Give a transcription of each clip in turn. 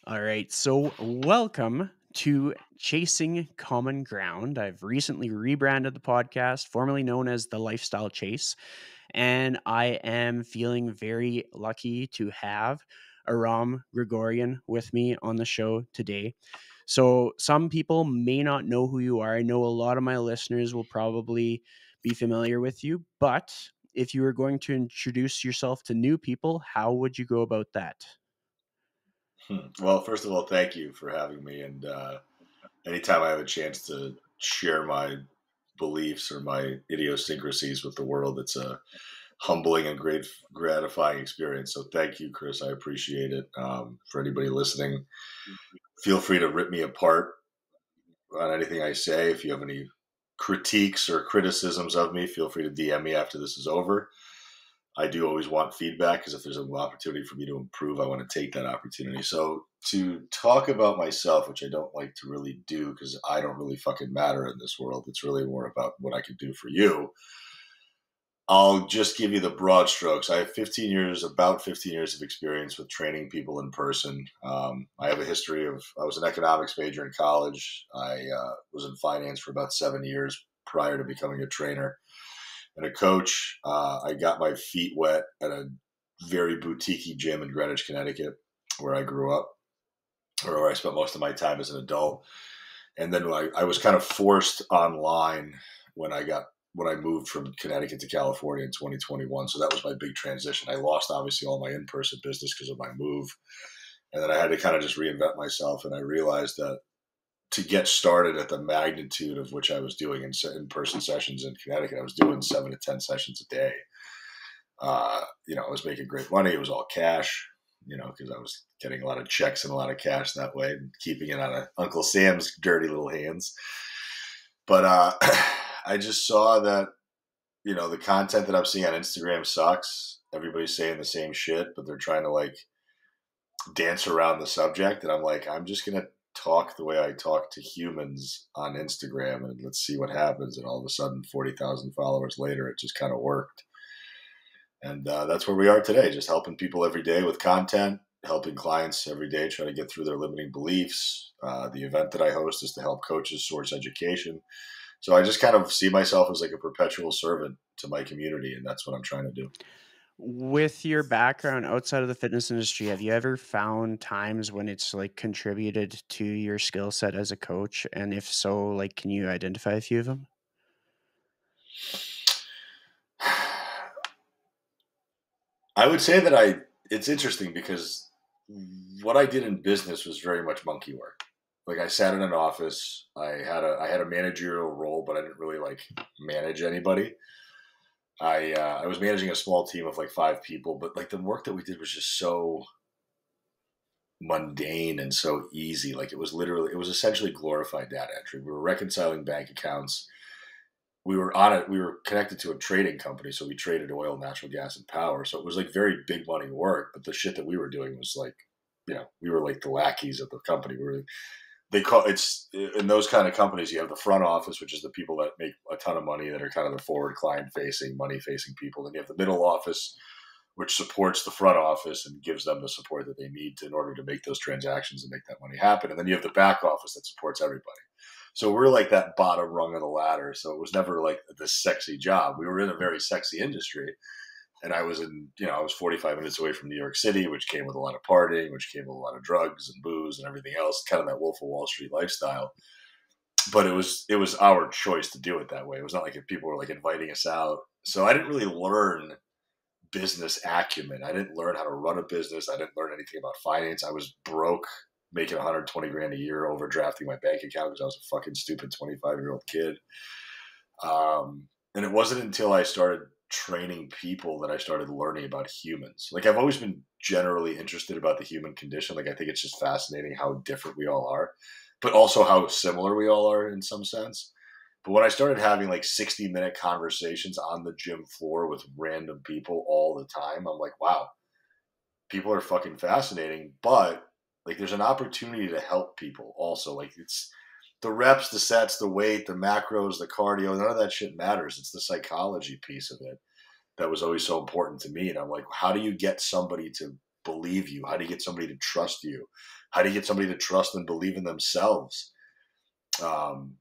All right. So, welcome to Chasing Common Ground. I've recently rebranded the podcast, formerly known as The Lifestyle Chase, and I am feeling very lucky to have Aram Grigorian with me on the show today. So, some people may not know who you are. I know a lot of my listeners will probably be familiar with you, but if you were going to introduce yourself to new people, how would you go about that? Well, first of all, thank you for having me. And anytime I have a chance to share my beliefs or my idiosyncrasies with the world, it's a humbling and great, gratifying experience. So thank you, Chris. I appreciate it. For anybody listening, feel free to rip me apart on anything I say. If you have any critiques or criticisms of me, feel free to DM me after this is over. I do always want feedback because if there's an opportunity for me to improve, I want to take that opportunity. So to talk about myself, which I don't like to really do because I don't really fucking matter in this world. It's really more about what I can do for you. I'll just give you the broad strokes. I have about 15 years of experience with training people in person. I have a history I was an economics major in college. I was in finance for about 7 years prior to becoming a trainer and a coach. I got my feet wet at a very boutique gym in Greenwich, Connecticut, where I grew up, or where I spent most of my time as an adult. And then I was kind of forced online when I moved from Connecticut to California in 2021. So that was my big transition. I lost obviously all my in-person business because of my move. And then I had to kind of just reinvent myself. And I realized that to get started at the magnitude of which I was doing in-person sessions in Connecticut, I was doing 7 to 10 sessions a day. I was making great money. It was all cash, because I was getting a lot of checks and a lot of cash that way and keeping it out of Uncle Sam's dirty little hands. But I just saw that, the content that I'm seeing on Instagram sucks. Everybody's saying the same shit, but they're trying to like dance around the subject. And I'm like, I'm just going to talk the way I talk to humans on Instagram and let's see what happens. And all of a sudden, 40,000 followers later, it just kind of worked. And that's where we are today, just helping people every day with content, helping clients every day try to get through their limiting beliefs. The event that I host is to help coaches source education. So I just kind of see myself as like a perpetual servant to my community, and that's what I'm trying to do. With your background outside of the fitness industry, have you ever found times when it's like contributed to your skill set as a coach? And if so, like, can you identify a few of them? I would say that it's interesting because what I did in business was very much monkey work. Like I sat in an office, I had a managerial role, but I didn't really like manage anybody. I was managing a small team of like 5 people, but like the work that we did was just so mundane and so easy. Like it was essentially glorified data entry. We were reconciling bank accounts. We were connected to a trading company, so we traded oil, natural gas, and power. So it was like very big money work, but the shit that we were doing was like, we were like the lackeys of the company. They call it's in those kind of companies. You have the front office, which is the people that make a ton of money, that are kind of the forward client facing, money facing people. Then you have the middle office, which supports the front office and gives them the support that they need in order to make those transactions and make that money happen. And then you have the back office that supports everybody. So we're like that bottom rung of the ladder. So it was never like this sexy job. We were in a very sexy industry. And I was 45 minutes away from New York City, which came with a lot of partying, which came with a lot of drugs and booze and everything else, kind of that Wolf of Wall Street lifestyle. But it was our choice to do it that way. It was not like if people were like inviting us out. So I didn't really learn business acumen. I didn't learn how to run a business. I didn't learn anything about finance. I was broke, making 120 grand a year, overdrafting my bank account because I was a fucking stupid 25-year-old kid. And it wasn't until I started training people that I started learning about humans. Like I've always been generally interested about the human condition. Like I think it's just fascinating how different we all are, but also how similar we all are in some sense. But when I started having like 60-minute conversations on the gym floor with random people all the time, I'm like, wow, people are fucking fascinating. But like there's an opportunity to help people also. Like it's the reps, the sets, the weight, the macros, the cardio, none of that shit matters. It's the psychology piece of it that was always so important to me. And I'm like, how do you get somebody to believe you? How do you get somebody to trust you? How do you get somebody to trust and believe in themselves? Um,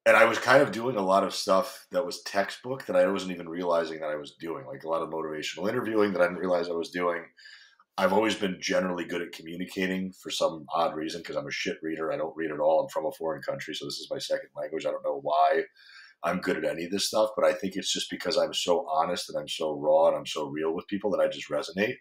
and I was kind of doing a lot of stuff that was textbook that I wasn't even realizing that I was doing, like a lot of motivational interviewing that I didn't realize I was doing. I've always been generally good at communicating for some odd reason because I'm a shit reader. I don't read at all. I'm from a foreign country, so this is my second language. I don't know why I'm good at any of this stuff, but I think it's just because I'm so honest and I'm so raw and I'm so real with people that I just resonate.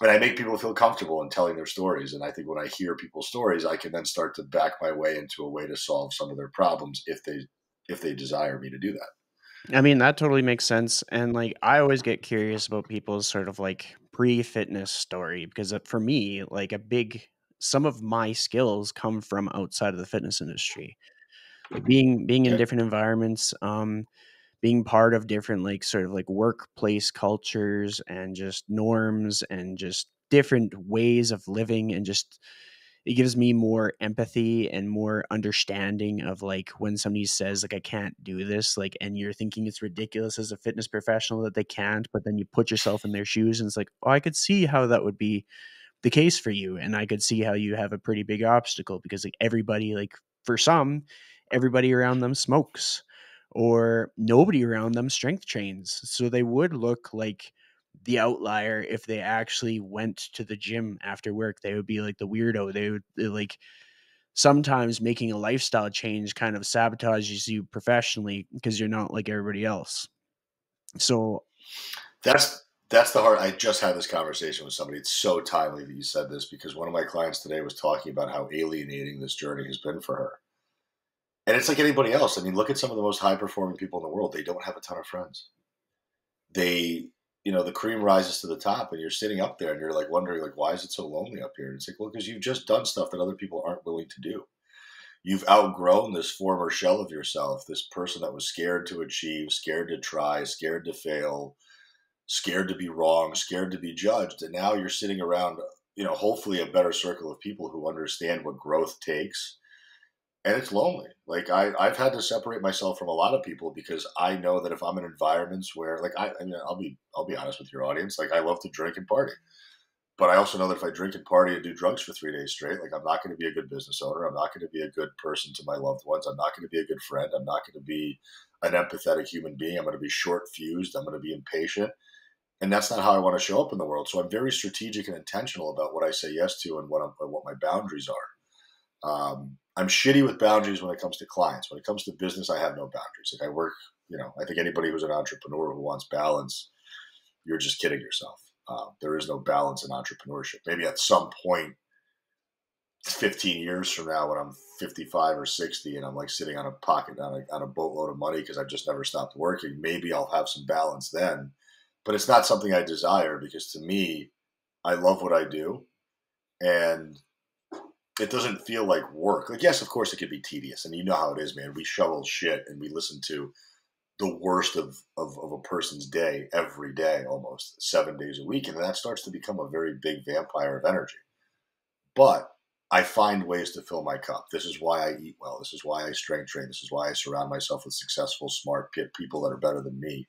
And I make people feel comfortable in telling their stories. And I think when I hear people's stories, I can then start to back my way into a way to solve some of their problems if they desire me to do that. I mean, that totally makes sense. And like, I always get curious about people's sort of like pre-fitness story because for me, like some of my skills come from outside of the fitness industry. Like being in Okay. different environments, being part of different like sort of like workplace cultures and just norms and just different ways of living, and just it gives me more empathy and more understanding of like when somebody says like I can't do this, like, and you're thinking it's ridiculous as a fitness professional that they can't, but then you put yourself in their shoes and it's like, oh, I could see how that would be the case for you, and I could see how you have a pretty big obstacle because like everybody, like for some, everybody around them smokes or nobody around them strength trains, so they would look like the outlier. If they actually went to the gym after work, they would be like the weirdo. Like sometimes making a lifestyle change kind of sabotages you professionally because you're not like everybody else. So That's the hard. I just had this conversation with somebody. It's so timely that you said this because one of my clients today was talking about how alienating this journey has been for her. And it's like anybody else. I mean, look at some of the most high performing people in the world. They don't have a ton of friends. They, the cream rises to the top, and you're sitting up there, and you're like wondering, like, why is it so lonely up here? And it's like, well, because you've just done stuff that other people aren't willing to do. You've outgrown this former shell of yourself, this person that was scared to achieve, scared to try, scared to fail, scared to be wrong, scared to be judged. And now you're sitting around, hopefully a better circle of people who understand what growth takes. And it's lonely. Like I've had to separate myself from a lot of people because I know that if I'm in environments where, like, I mean, I'll be honest with your audience. Like, I love to drink and party, but I also know that if I drink and party and do drugs for 3 days straight, like, I'm not going to be a good business owner. I'm not going to be a good person to my loved ones. I'm not going to be a good friend. I'm not going to be an empathetic human being. I'm going to be short fused. I'm going to be impatient. And that's not how I want to show up in the world. So I'm very strategic and intentional about what I say yes to and what my boundaries are. I'm shitty with boundaries when it comes to clients. When it comes to business, I have no boundaries. Like, I work, I think anybody who's an entrepreneur who wants balance, you're just kidding yourself. There is no balance in entrepreneurship. Maybe at some point, 15 years from now, when I'm 55 or 60 and I'm like sitting on a boatload of money because I've just never stopped working, maybe I'll have some balance then. But it's not something I desire because, to me, I love what I do. And it doesn't feel like work. Like, yes, of course it could be tedious. And you know how it is, man. We shovel shit and we listen to the worst of a person's day every day, almost 7 days a week. And that starts to become a very big vampire of energy. But I find ways to fill my cup. This is why I eat well. This is why I strength train. This is why I surround myself with successful, smart people that are better than me.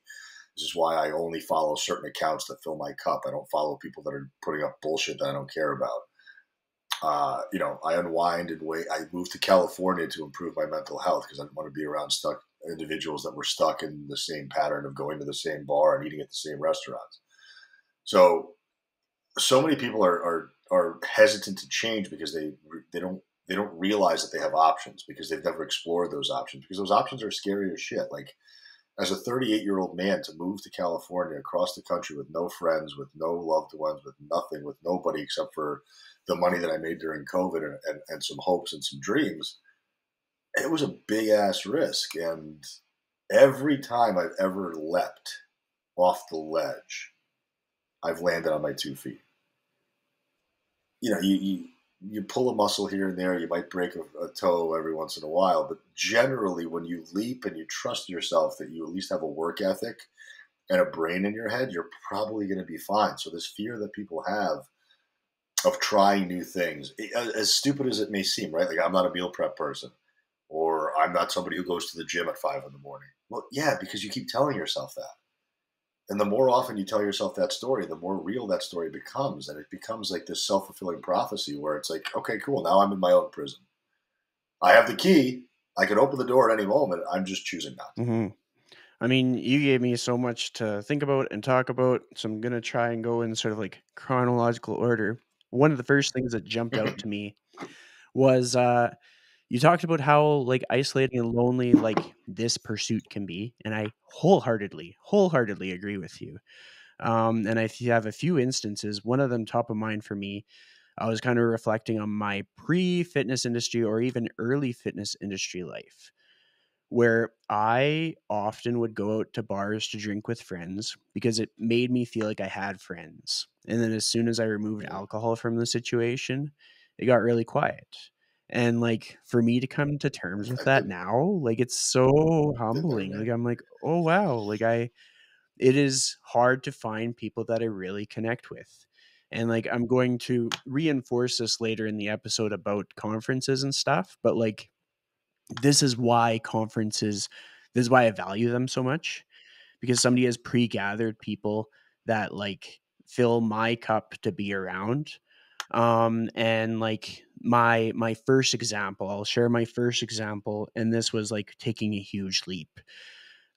This is why I only follow certain accounts that fill my cup. I don't follow people that are putting up bullshit that I don't care about. I unwind and wait. I moved to California to improve my mental health because I didn't want to be around stuck individuals that were stuck in the same pattern of going to the same bar and eating at the same restaurants. So many people are hesitant to change because they don't realize that they have options because they've never explored those options because those options are scary as shit. Like, as a 38-year-old man, to move to California across the country with no friends, with no loved ones, with nothing, with nobody except for the money that I made during COVID and some hopes and some dreams, it was a big ass risk. And every time I've ever leapt off the ledge, I've landed on my 2 feet. You pull a muscle here and there, you might break a toe every once in a while, but generally when you leap and you trust yourself that you at least have a work ethic and a brain in your head, you're probably going to be fine. So this fear that people have of trying new things, as stupid as it may seem, right? Like, I'm not a meal prep person, or I'm not somebody who goes to the gym at 5 in the morning. Well, yeah, because you keep telling yourself that. And the more often you tell yourself that story, the more real that story becomes. And it becomes like this self-fulfilling prophecy where it's like, okay, cool. Now I'm in my own prison. I have the key. I can open the door at any moment. I'm just choosing not to. Hmm. I mean, you gave me so much to think about and talk about, so I'm gonna try and go in sort of like chronological order. One of the first things that jumped out to me was you talked about how like isolating and lonely like this pursuit can be, and I wholeheartedly agree with you. And have a few instances. One of them top of mind for me. I was kind of reflecting on my pre-fitness industry or even early fitness industry life, where I often would go out to bars to drink with friends because it made me feel like I had friends. And then as soon as I removed Mhm. alcohol from the situation, it got really quiet. And like for me to come to terms with I've that been now, like it's so there, humbling. Like man. I'm like, "Oh wow, it is hard to find people that I really connect with." And like I'm going to reinforce this later in the episode about conferences and stuff, but like this is why conferences this is why I value them so much, because somebody has pre-gathered people that like fill my cup to be around. And like my first example, I'll share my first example, and this was like taking a huge leap.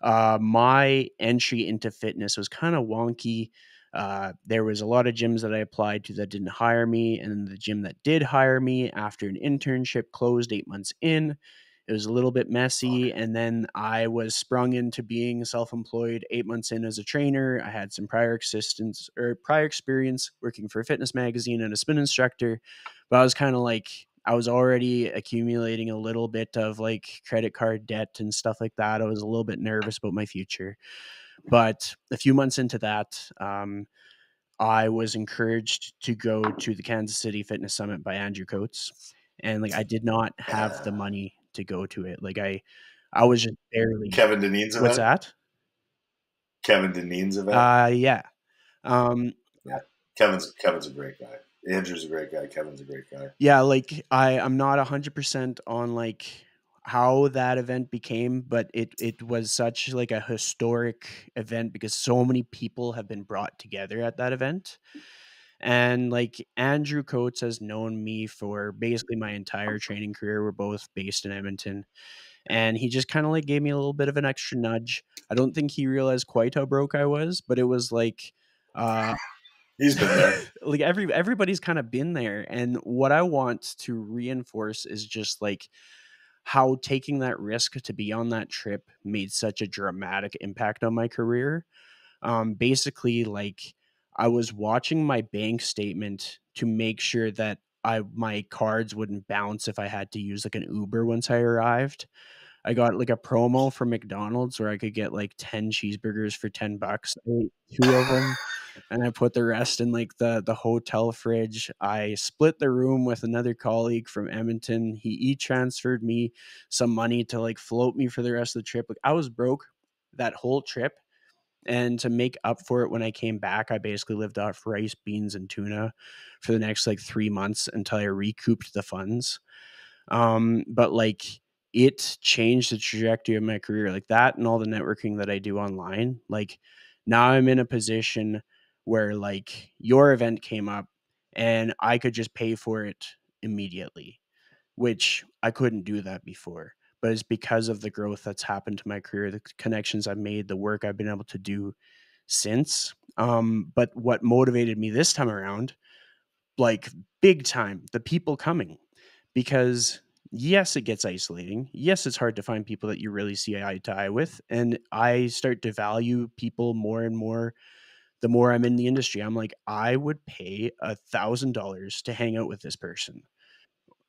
My entry into fitness was kind of wonky. There was a lot of gyms that I applied to that didn't hire me, and the gym that did hire me after an internship closed 8 months in. It was a little bit Fuck. messy, and then I was sprung into being self-employed 8 months in as a trainer. I had some prior experience working for a fitness magazine and a spin instructor, but I was kind of like I was already accumulating a little bit of like credit card debt and stuff like that. I was a little bit nervous about my future. But a few months into that, I was encouraged to go to the Kansas City Fitness Summit by Andrew Coates. And like I did not have the Uh, money to go to it. Like I was just barely. Kevin Deneen's What's event. that? Kevin Deneen's event. Yeah. Um Yeah. Kevin's a great guy. Andrew's a great guy. Kevin's a great guy. Yeah, like I'm not 100% on like how that event became, but it was such like a historic event because so many people have been brought together at that event. And like Andrew Coates has known me for basically my entire training career. We're both based in Edmonton, and he just kind of like gave me a little bit of an extra nudge. I don't think he realized quite how broke I was, but it was like uh He's been there. like everybody's kind of been there, and what I want to reinforce is just like how taking that risk to be on that trip made such a dramatic impact on my career. Basically like I was watching my bank statement to make sure that my cards wouldn't bounce if I had to use like an Uber once I arrived. I got like a promo from McDonald's where I could get like 10 cheeseburgers for $10. I ate two of them, and I put the rest in like the hotel fridge. I split the room with another colleague from Edmonton. He transferred me some money to like float me for the rest of the trip. Like I was broke that whole trip, and to make up for it when I came back, I basically lived off rice, beans, and tuna for the next like 3 months until I recouped the funds. But like it changed the trajectory of my career, like that and all the networking that I do online. Like now I'm in a position where like your event came up and I could just pay for it immediately, which I couldn't do that before. But it's because of the growth that's happened to my career, the connections I've made, the work I've been able to do since. But what motivated me this time around, like big time, the people coming, because yes, it gets isolating. Yes, it's hard to find people that you really see eye to eye with. And I start to value people more and more the more I'm in the industry. I'm like, I would pay $1,000 to hang out with this person.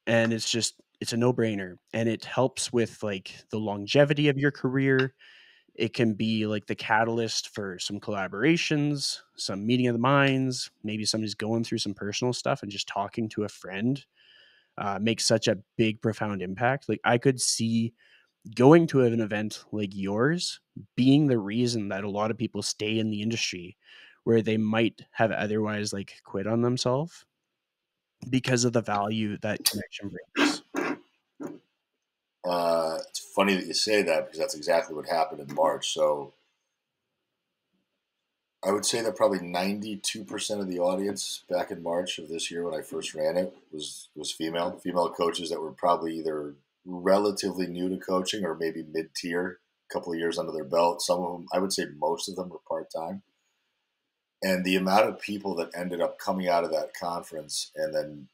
And it's a no brainer. And it helps with like the longevity of your career. It can be like the catalyst for some collaborations, some meeting of the minds. Maybe somebody's going through some personal stuff and just talking to a friend makes such a big, profound impact. Like I could see going to an event like yours being the reason that a lot of people stay in the industry where they might have otherwise like quit on themselves because of the value that connection brings. It's funny that you say that because that's exactly what happened in March. So I would say that probably 92% of the audience back in March of this year when I first ran it was female coaches that were probably either relatively new to coaching or maybe mid tier, a couple of years under their belt. Some of them, I would say, most of them were part time. And the amount of people that ended up coming out of that conference, and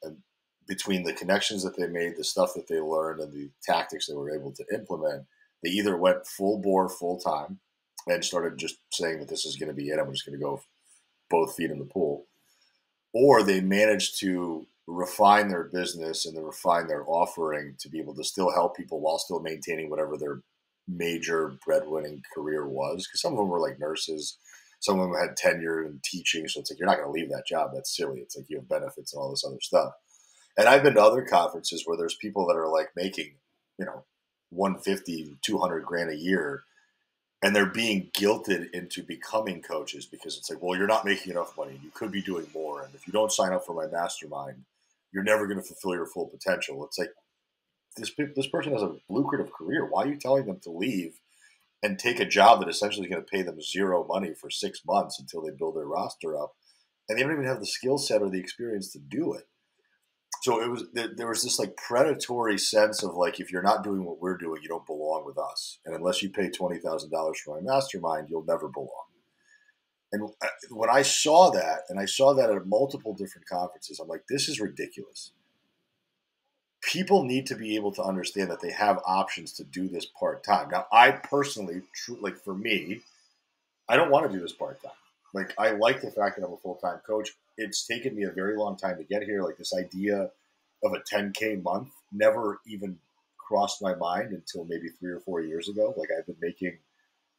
between the connections that they made, the stuff that they learned, and the tactics they were able to implement, they either went full bore, full time, and started just saying that this is going to be it. I'm just going to go both feet in the pool, or they managed to refine their business and to refine their offering to be able to still help people while still maintaining whatever their major breadwinning career was. Because some of them were like nurses, some of them had tenure in teaching, so it's like you're not going to leave that job. That's silly. It's like you have benefits and all this other stuff. And I've been to other conferences where there's people that are like making, 150, 200 grand a year, and they're being guilted into becoming coaches because it's like, well, you're not making enough money. You could be doing more. And if you don't sign up for my mastermind, you're never going to fulfill your full potential. It's like this person has a lucrative career. Why are you telling them to leave and take a job that essentially is going to pay them zero money for 6 months until they build their roster up? And they don't even have the skill set or the experience to do it. So there was this like predatory sense of like, if you're not doing what we're doing, you don't belong with us. And unless you pay $20,000 for my mastermind, you'll never belong. And when I saw that, and I saw that at multiple different conferences, I'm like, this is ridiculous. People need to be able to understand that they have options to do this part time. Now, I personally, like for me, I don't want to do this part time. Like, I like the fact that I'm a full time coach. It's taken me a very long time to get here. Like, this idea of a 10K month never even crossed my mind until maybe 3 or 4 years ago. Like, I've been making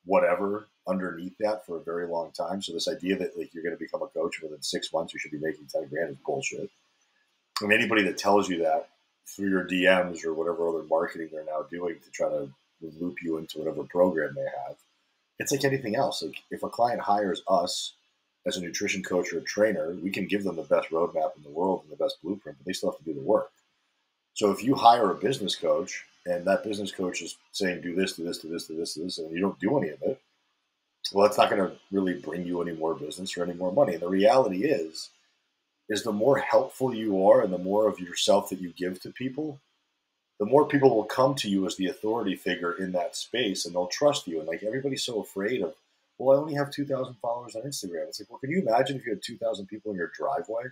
whatever underneath that for a very long time. So this idea that like you're going to become a coach within 6 months, you should be making 10 grand is bullshit. I mean, anybody that tells you that through your DMs or whatever other marketing they're now doing to try to loop you into whatever program they have, it's like anything else. Like if a client hires us as a nutrition coach or a trainer, we can give them the best roadmap in the world and the best blueprint, but they still have to do the work. So if you hire a business coach and that business coach is saying, do this, do this, do this, do this, do this, and you don't do any of it, well, that's not going to really bring you any more business or any more money. And the reality is the more helpful you are and the more of yourself that you give to people, the more people will come to you as the authority figure in that space and they'll trust you. And like everybody's so afraid of, well, I only have 2,000 followers on Instagram. It's like, well, can you imagine if you had 2,000 people in your driveway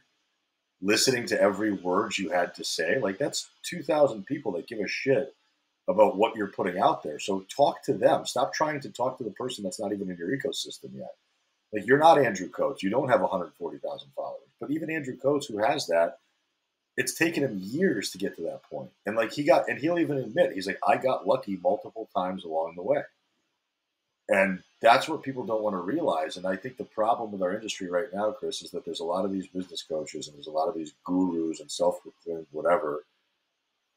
listening to every word you had to say? Like that's 2,000 people that give a shit about what you're putting out there. So talk to them. Stop trying to talk to the person that's not even in your ecosystem yet. Like you're not Andrew Coates. You don't have 140,000 followers. But even Andrew Coates, who has that, it's taken him years to get to that point. And like he'll even admit, he's like, I got lucky multiple times along the way. And that's what people don't want to realize. And I think the problem with our industry right now, Chris, is that there's a lot of these business coaches and there's a lot of these gurus and self-proclaimed whatever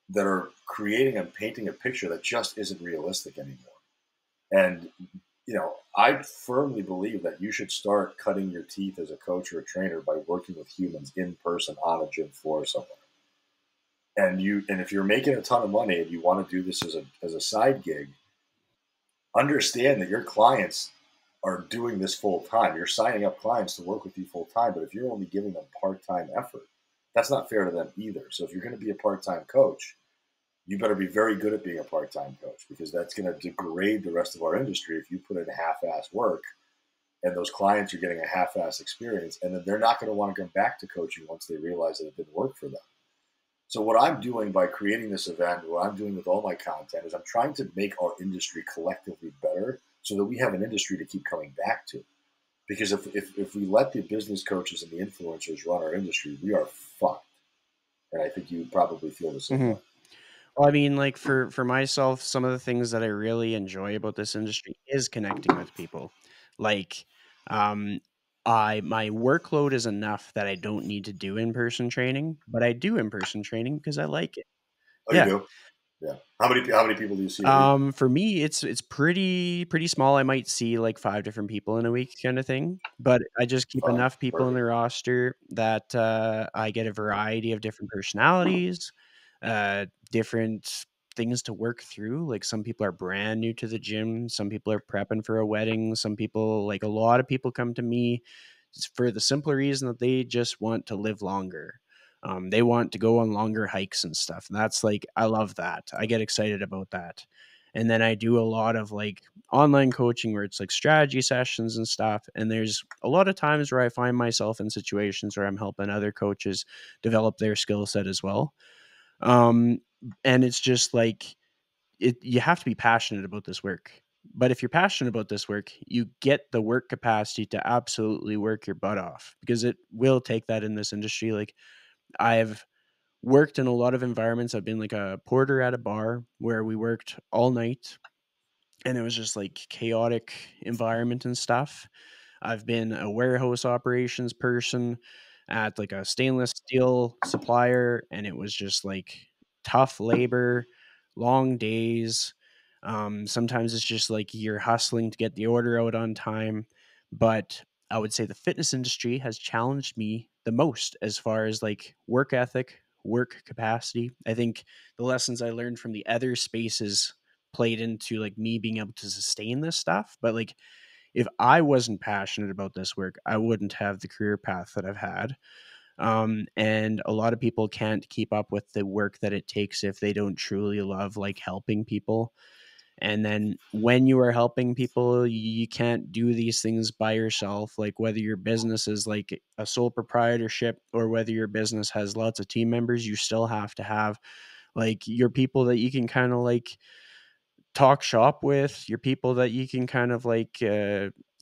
that are creating and painting a picture that just isn't realistic anymore. And, I firmly believe that you should start cutting your teeth as a coach or a trainer by working with humans in person on a gym floor somewhere. And if you're making a ton of money and you want to do this as a side gig, understand that your clients are doing this full time. You're signing up clients to work with you full time, but if you're only giving them part-time effort, that's not fair to them either. So if you're going to be a part-time coach, you better be very good at being a part-time coach because that's going to degrade the rest of our industry if you put in half-ass work and those clients are getting a half-ass experience, and then they're not going to want to come back to coaching once they realize that it didn't work for them. So what I'm doing by creating this event, what I'm doing with all my content is I'm trying to make our industry collectively better so that we have an industry to keep coming back to. Because if we let the business coaches and the influencers run our industry, we are fucked. And I think you probably feel the same Hmm. way. Well, I mean, like for myself, some of the things that I really enjoy about this industry is connecting with people. Like, um, my workload is enough that I don't need to do in person training, but I do in person training because I like it. Oh, you Yeah. do? Yeah. How many people do you see a week? For me, it's pretty small. I might see like 5 different people in a week kind of thing, but I just keep Fine. enough people in the Perfect. roster that, I get a variety of different personalities, different things to work through. Like some people are brand new to the gym, some people are prepping for a wedding, some people, like a lot of people come to me for the simple reason that they just want to live longer. They want to go on longer hikes and stuff. And that's like, I love that. I get excited about that. And then I do a lot of like online coaching where it's like strategy sessions and stuff. And there's a lot of times where I find myself in situations where I'm helping other coaches develop their skill set as well. Um, and it's just like, you have to be passionate about this work. But if you're passionate about this work, you get the work capacity to absolutely work your butt off, because it will take that in this industry. Like I've worked in a lot of environments. I've been like a porter at a bar where we worked all night and it was just like chaotic environment and stuff. I've been a warehouse operations person at like a stainless steel supplier, and it was just like tough labor, long days. Sometimes it's just like you're hustling to get the order out on time. But I would say the fitness industry has challenged me the most as far as like work ethic, work capacity. I think the lessons I learned from the other spaces played into like me being able to sustain this stuff. But like if I wasn't passionate about this work, I wouldn't have the career path that I've had. And a lot of people can't keep up with the work that it takes if they don't truly love like helping people. And then when you are helping people, you can't do these things by yourself. Like whether your business is like a sole proprietorship or whether your business has lots of team members, you still have to have like your people that you can kind of like talk shop with, your people that you can kind of like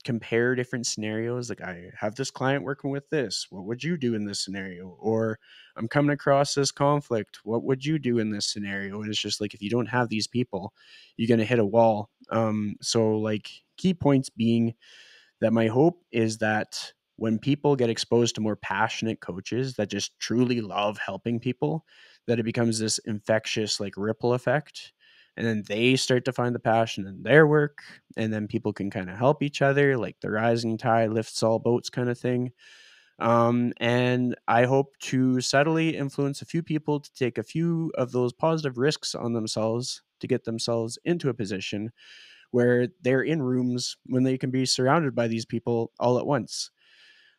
compare different scenarios. Like, I have this client working with this. What would you do in this scenario? Or I'm coming across this conflict. What would you do in this scenario? And it's just like, if you don't have these people, you're going to hit a wall. So, like, key points being that my hope is that when people get exposed to more passionate coaches that just truly love helping people, that it becomes this infectious like ripple effect, and then they start to find the passion in their work, and then people can kind of help each other, like the rising tide lifts all boats kind of thing. And I hope to subtly influence a few people to take a few of those positive risks on themselves to get themselves into a position where they're in rooms when they can be surrounded by these people all at once.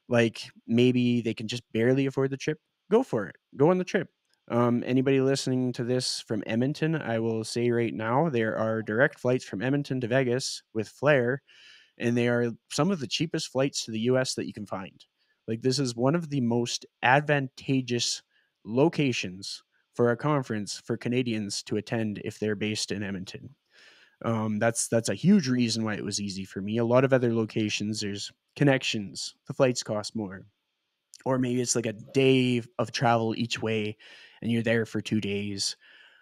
Like maybe they can just barely afford the trip. Go for it. Go on the trip. Anybody listening to this from Edmonton, I will say right now, there are direct flights from Edmonton to Vegas with Flair, and they are some of the cheapest flights to the US that you can find. Like, this is one of the most advantageous locations for a conference for Canadians to attend if they're based in Edmonton. That's a huge reason why it was easy for me. A lot of other locations, there's connections, the flights cost more, or maybe it's like a day of travel each way, and you're there for 2 days.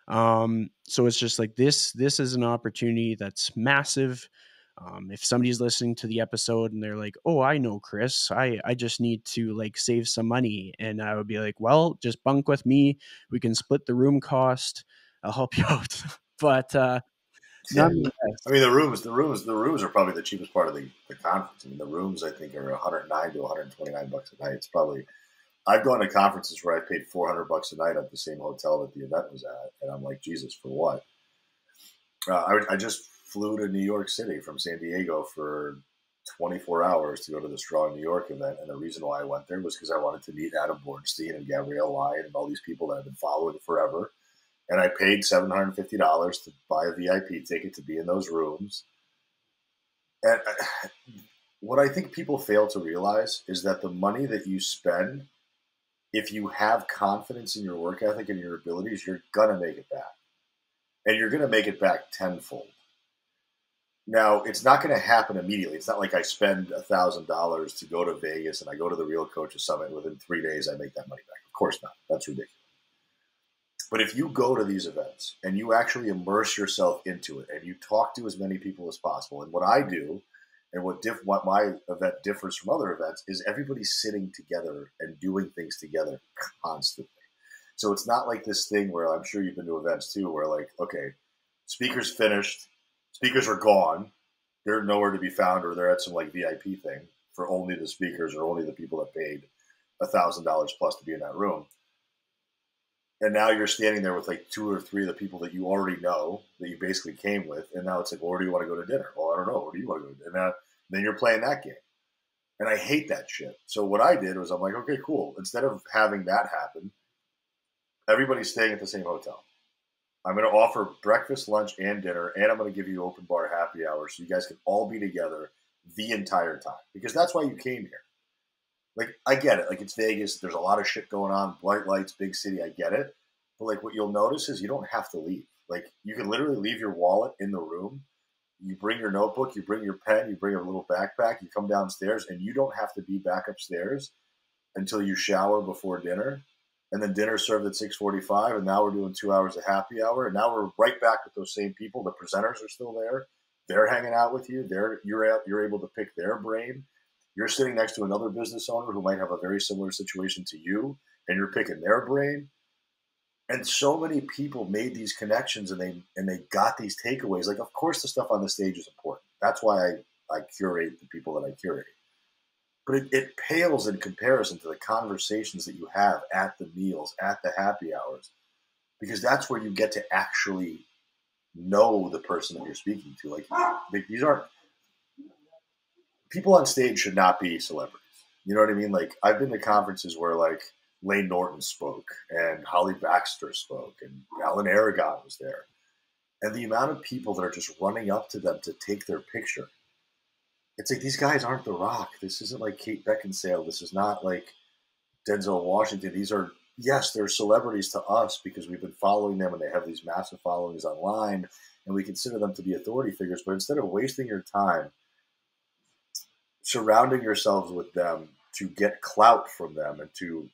So it's just like this is an opportunity that's massive. If somebody's listening to the episode and they're like, "Oh, I know Chris, I just need to like save some money," and I would be like, "Well, just bunk with me. We can split the room cost. I'll help you out." But Yeah. I nonetheless, mean, the rooms are probably the cheapest part of the conference. I mean, the rooms I think are 109 to 129 bucks a night. It's probably I've gone to conferences where I paid 400 bucks a night at the same hotel that the event was at, and I'm like, Jesus, for what? I just flew to New York City from San Diego for 24 hours to go to the Strong New York event, and the reason why I went there was because I wanted to meet Adam Bornstein and Gabrielle Lyon and all these people that I've been following forever. And I paid $750 to buy a VIP ticket to be in those rooms. And what I think people fail to realize is that the money that you spend, if you have confidence in your work ethic and your abilities, you're going to make it back. And you're going to make it back tenfold. Now, it's not going to happen immediately. It's not like I spend $1,000 to go to Vegas and I go to the Real Coaches Summit and within 3 days I make that money back. Of course not. That's ridiculous. But if you go to these events and you actually immerse yourself into it and you talk to as many people as possible, and what I do and what my event differs from other events is everybody's sitting together and doing things together constantly. So it's not like this thing where I'm sure you've been to events too, where like, okay, speakers finished, speakers are gone, they're nowhere to be found, or they're at some like VIP thing for only the speakers or only the people that paid $1,000 plus to be in that room. And now you're standing there with like 2 or 3 of the people that you already know that you basically came with, and now it's like, well, where do you want to go to dinner? Well, I don't know. Where do you want to go to dinner? And now, then you're playing that game, and I hate that shit. So what I did was I'm like, okay, cool. Instead of having that happen, everybody's staying at the same hotel. I'm going to offer breakfast, lunch, and dinner, and I'm going to give you open bar happy hour so you guys can all be together the entire time, because that's why you came here. Like, I get it. Like, it's Vegas. There's a lot of shit going on. Bright lights, big city. I get it. But, like, what you'll notice is you don't have to leave. Like, you can literally leave your wallet in the room. You bring your notebook, you bring your pen, you bring a little backpack, you come downstairs, and you don't have to be back upstairs until you shower before dinner. And then dinner served at 6:45, and now we're doing 2 hours of happy hour. And now we're right back with those same people. The presenters are still there. They're hanging out with you. You're able to pick their brain. You're sitting next to another business owner who might have a very similar situation to you, and you're picking their brain. And so many people made these connections, and they got these takeaways. Like, of course, the stuff on the stage is important. That's why I curate the people that I curate. But it pales in comparison to the conversations that you have at the meals, at the happy hours, because that's where you get to actually know the person that you're speaking to. Like, these aren't people on stage should not be celebrities. You know what I mean? Like, I've been to conferences where like Lane Norton spoke and Holly Baxter spoke and Alan Aragon was there. And the amount of people that are just running up to them to take their picture. It's like, these guys aren't The Rock. This isn't like Kate Beckinsale. This is not like Denzel Washington. These are, yes, they're celebrities to us because we've been following them and they have these massive followings online and we consider them to be authority figures. But instead of wasting your time surrounding yourselves with them to get clout from them and to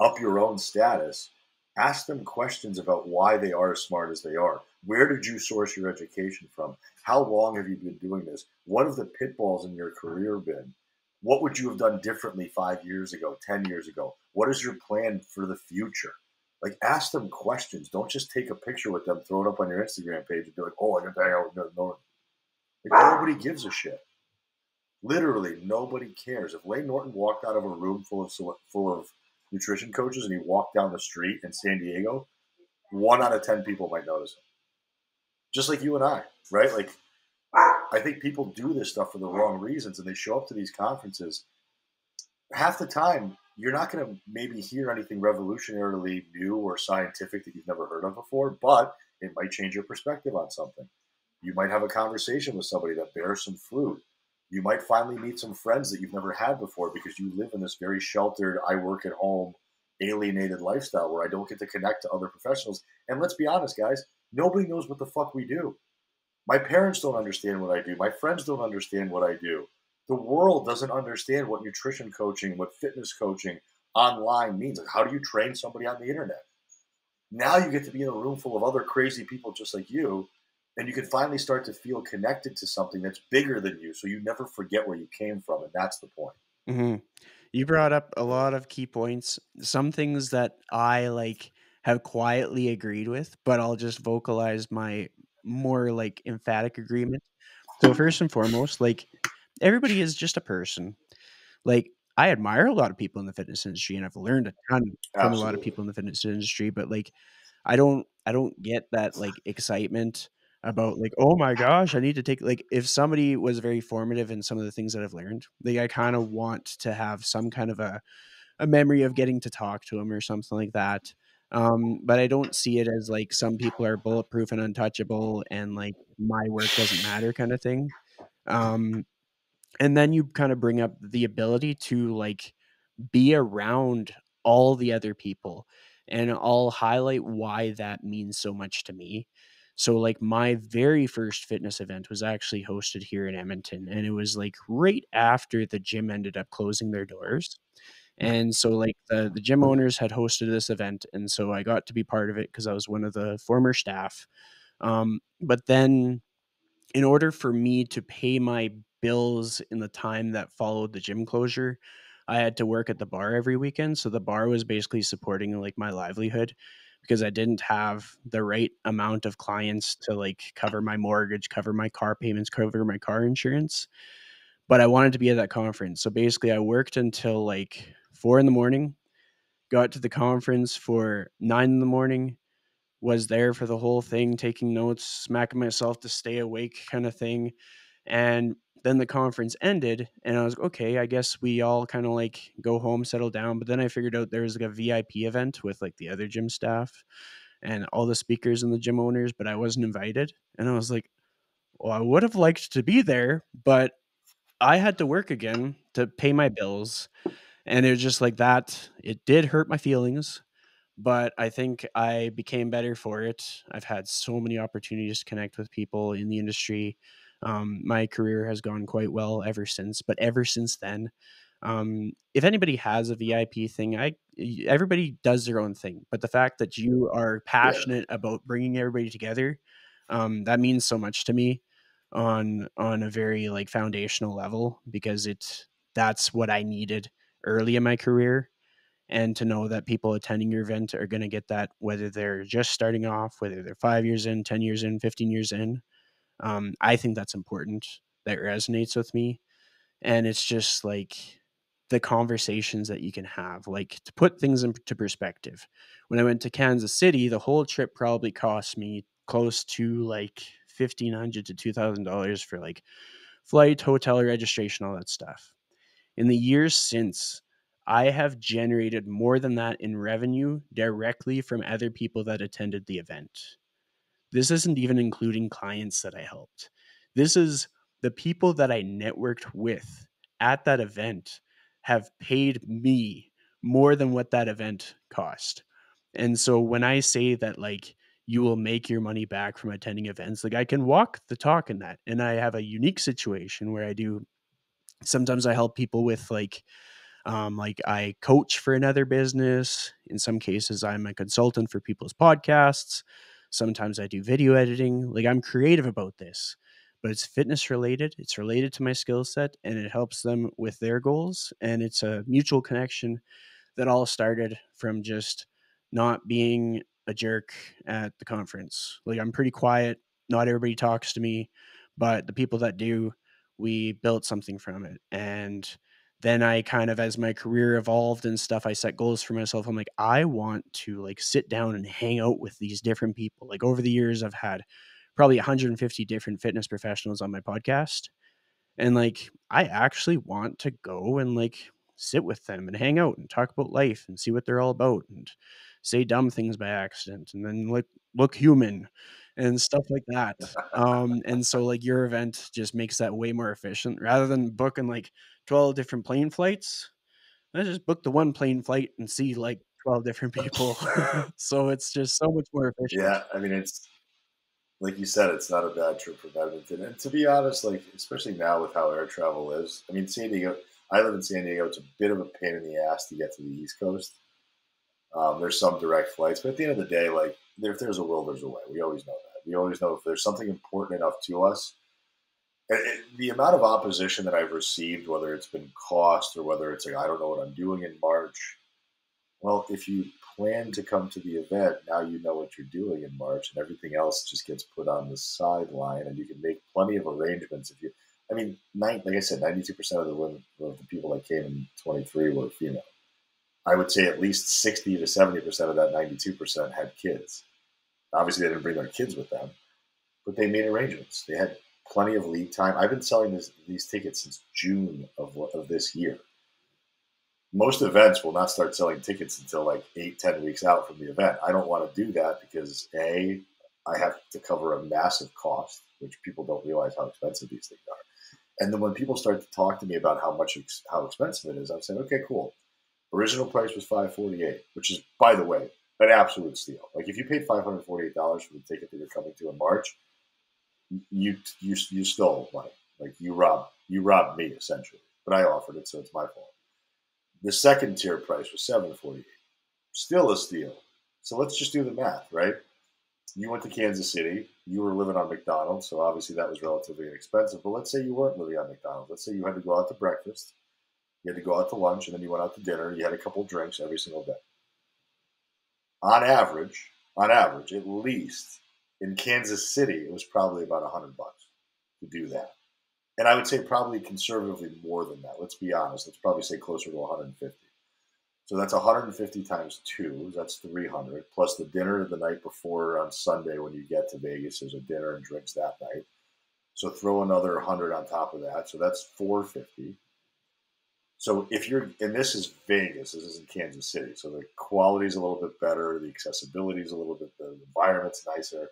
up your own status, ask them questions about why they are as smart as they are. Where did you source your education from? How long have you been doing this? What have the pitfalls in your career been? What would you have done differently 5 years ago, 10 years ago? What is your plan for the future? Like, ask them questions. Don't just take a picture with them, throw it up on your Instagram page, and be like, oh, I got to hang out with Norton. Like, nobody gives a shit. Literally, nobody cares. If Lane Norton walked out of a room full of nutrition coaches and he walked down the street in San Diego, 1 out of 10 people might notice him. Just like you and I, right? Like, I think people do this stuff for the wrong reasons, and they show up to these conferences. Half the time, you're not going to maybe hear anything revolutionarily new or scientific that you've never heard of before, but it might change your perspective on something. You might have a conversation with somebody that bears some fruit. You might finally meet some friends that you've never had before because you live in this very sheltered, I work at home, alienated lifestyle where I don't get to connect to other professionals. And let's be honest, guys, nobody knows what the fuck we do. My parents don't understand what I do. My friends don't understand what I do. The world doesn't understand what nutrition coaching, what fitness coaching online means. Like, how do you train somebody on the internet? Now you get to be in a room full of other crazy people just like you, and you can finally start to feel connected to something that's bigger than you, so you never forget where you came from, and that's the point. Mhm. You brought up a lot of key points. Some things that I like have quietly agreed with, but I'll just vocalize my more like emphatic agreement. So first and foremost, like everybody is just a person. Like I admire a lot of people in the fitness industry and I've learned a ton from a lot of Absolutely. people in the fitness industry, but like I don't get that like excitement about like, "Oh my gosh, I need to take," like if somebody was very formative in some of the things that I've learned, like I kind of want to have some kind of a memory of getting to talk to them or something like that. But I don't see it as like some people are bulletproof and untouchable and like my work doesn't matter kind of thing. Um, and then you kind of bring up the ability to like be around all the other people, and I'll highlight why that means so much to me. So like my very first fitness event was actually hosted here in Edmonton, and it was like right after the gym ended up closing their doors. And so like the gym owners had hosted this event, and so I got to be part of it because I was one of the former staff. But then in order for me to pay my bills in the time that followed the gym closure, I had to work at the bar every weekend. So the bar was basically supporting like my livelihood because I didn't have the right amount of clients to like cover my mortgage, cover my car payments, cover my car insurance. But I wanted to be at that conference. So basically I worked until like 4 in the morning, got to the conference for 9 in the morning, was there for the whole thing, taking notes, smacking myself to stay awake kind of thing. And then the conference ended and I was like, okay, I guess we all kind of like go home, settle down. But then I figured out there was like a VIP event with like the other gym staff and all the speakers and the gym owners, but I wasn't invited. And I was like, well, I would have liked to be there, but I had to work again to pay my bills. And it was just like that. It did hurt my feelings, but I think I became better for it. I've had so many opportunities to connect with people in the industry. My career has gone quite well ever since, but ever since then, if anybody has a VIP thing, everybody does their own thing. But the fact that you are Yeah. passionate about bringing everybody together, that means so much to me on a very like foundational level because that's what I needed early in my career, and to know that people attending your event are going to get that, whether they're just starting off, whether they're 5 years in, 10 years in, 15 years in. I think that's important. That resonates with me. And it's just like the conversations that you can have, like to put things into perspective. When I went to Kansas City, the whole trip probably cost me close to like $1,500 to $2,000 for like flight, hotel registration, all that stuff. In the years since, I have generated more than that in revenue directly from other people that attended the event. This isn't even including clients that I helped. This is the people that I networked with at that event have paid me more than what that event cost. And so when I say that, like, you will make your money back from attending events, like, I can walk the talk in that. And I have a unique situation where I do sometimes I help people with like I coach for another business. In some cases, I'm a consultant for people's podcasts. Sometimes I do video editing. Like I'm creative about this, but it's fitness related. It's related to my skill set and it helps them with their goals. And it's a mutual connection that all started from just not being a jerk at the conference. Like I'm pretty quiet. Not everybody talks to me, but the people that do, we built something from it. And then I kind of, as my career evolved and stuff, I set goals for myself. I'm like, I want to like sit down and hang out with these different people. Like over the years, I've had probably 150 different fitness professionals on my podcast. And like, I actually want to go and like sit with them and hang out and talk about life and see what they're all about and say dumb things by accident and then like look human and stuff like that. And so like your event just makes that way more efficient rather than booking like 12 different plane flights. I just book the one plane flight and see like 12 different people. So it's just so much more efficient. Yeah. I mean, it's like you said, it's not a bad trip for badminton. And to be honest, like especially now with how air travel is, I mean, San Diego. I live in San Diego. It's a bit of a pain in the ass to get to the East Coast. There's some direct flights, but at the end of the day, like if there's a will, there's a way. We always know that. We always know if there's something important enough to us. The amount of opposition that I've received, whether it's been cost or whether it's like I don't know what I'm doing in March. Well, if you plan to come to the event, now you know what you're doing in March, and everything else just gets put on the sideline, and you can make plenty of arrangements. If you, I mean, like I said, 92% of the women, of the people that came in 23 were female. I would say at least 60 to 70% of that 92% had kids. Obviously, they didn't bring their kids with them, but they made arrangements. They had plenty of lead time. I've been selling these tickets since June of this year. Most events will not start selling tickets until like 8-10 weeks out from the event. I don't want to do that because I have to cover a massive cost, which people don't realize how expensive these things are. And then when people start to talk to me about how expensive it is, I'm saying, okay, cool. Original price was $548, which is, by the way, an absolute steal. Like if you paid $548 for the ticket that you're coming to in March, you stole money. Like you robbed me essentially. But I offered it, so it's my fault. The second tier price was $748, still a steal. So let's just do the math, right? You went to Kansas City. You were living on McDonald's, so obviously that was relatively inexpensive. But let's say you weren't living on McDonald's. Let's say you had to go out to breakfast, you had to go out to lunch, and then you went out to dinner. You had a couple drinks every single day. On average, at least in Kansas City, it was probably about $100 to do that. And I would say probably conservatively more than that. Let's be honest. Let's probably say closer to 150. So that's 150 times 2. That's 300 plus the dinner the night before on Sunday when you get to Vegas. There's a dinner and drinks that night. So throw another 100 on top of that. So that's 450. So if you're, and this is Vegas, this isn't Kansas City. So the quality is a little bit better. The accessibility is a little bit, the environment's nicer.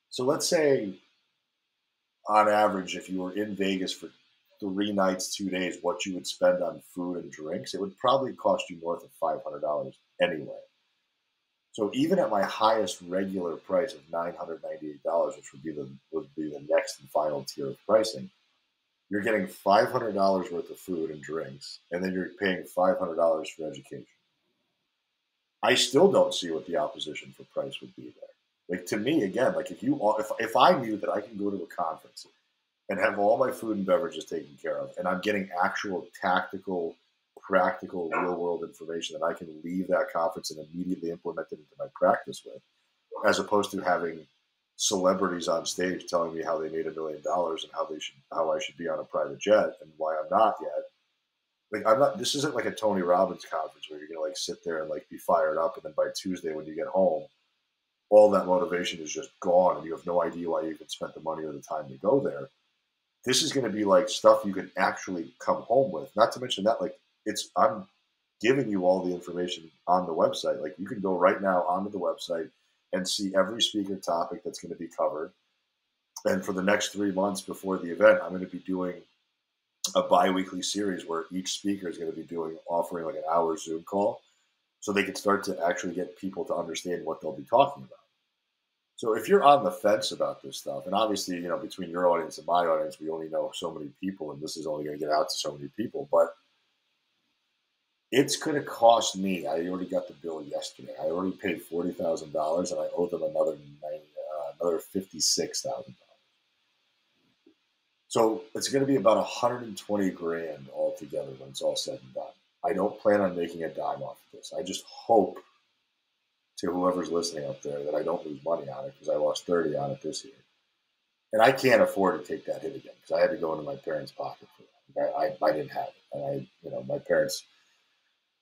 So let's say on average, if you were in Vegas for 3 nights, 2 days, what you would spend on food and drinks, it would probably cost you north of $500 anyway. So even at my highest regular price of $998, which would be the next and final tier of pricing, you're getting $500 worth of food and drinks, and then you're paying $500 for education. I still don't see what the opposition for price would be there. Like, to me, again, like if I knew that I can go to a conference and have all my food and beverages taken care of, and I'm getting actual tactical, practical, real world information that I can leave that conference and immediately implement it into my practice with, as opposed to having celebrities on stage telling me how they made $1 million and how I should be on a private jet and why I'm not yet. Like, I'm not. This isn't like a Tony Robbins conference where you're gonna like sit there and like be fired up, and then by Tuesday when you get home, all that motivation is just gone, and you have no idea why you even spent the money or the time to go there. This is going to be like stuff you can actually come home with. Not to mention that, like, I'm giving you all the information on the website. Like, you can go right now onto the website and see every speaker topic that's going to be covered. And for the next 3 months before the event, I'm going to be doing a bi-weekly series where each speaker is going to be offering like an hour Zoom call, so they can start to actually get people to understand what they'll be talking about. So if you're on the fence about this stuff, and obviously, between your audience and my audience, we only know so many people, and this is only going to get out to so many people, but it's going to cost me. I already got the bill yesterday. I already paid $40,000, and I owe them another $56,000. So it's going to be about 120 grand altogether when it's all said and done. I don't plan on making a dime off of this. I just hope, to whoever's listening up there, that I don't lose money on it, because I lost 30 on it this year. And I can't afford to take that hit again, because I had to go into my parents' pocket for that. I didn't have it. And my parents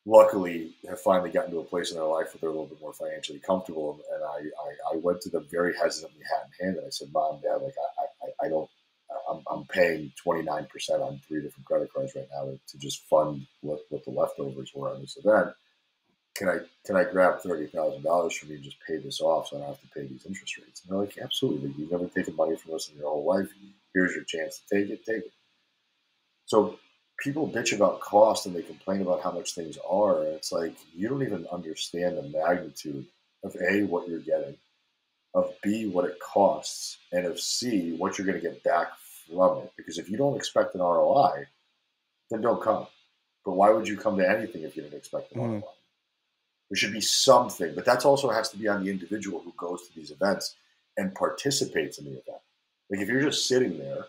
luckily have finally gotten to a place in their life where they're a little bit more financially comfortable. And I went to them very hesitantly, hat in hand, and I said, Mom, Dad, like, I don't, I'm paying 29% on 3 different credit cards right now to just fund what the leftovers were on this event. Can I grab $30,000 from you and just pay this off so I don't have to pay these interest rates? And they're like, absolutely. You've never taken money from us in your whole life. Here's your chance to take it. So people bitch about cost and they complain about how much things are. And it's like, you don't even understand the magnitude of A, what you're getting, of B, what it costs, and of C, what you're going to get back from it. Because if you don't expect an ROI, then don't come. But why would you come to anything if you didn't expect an ROI? There should be something, but that also has to be on the individual who goes to these events and participates in the event. Like, if you're just sitting there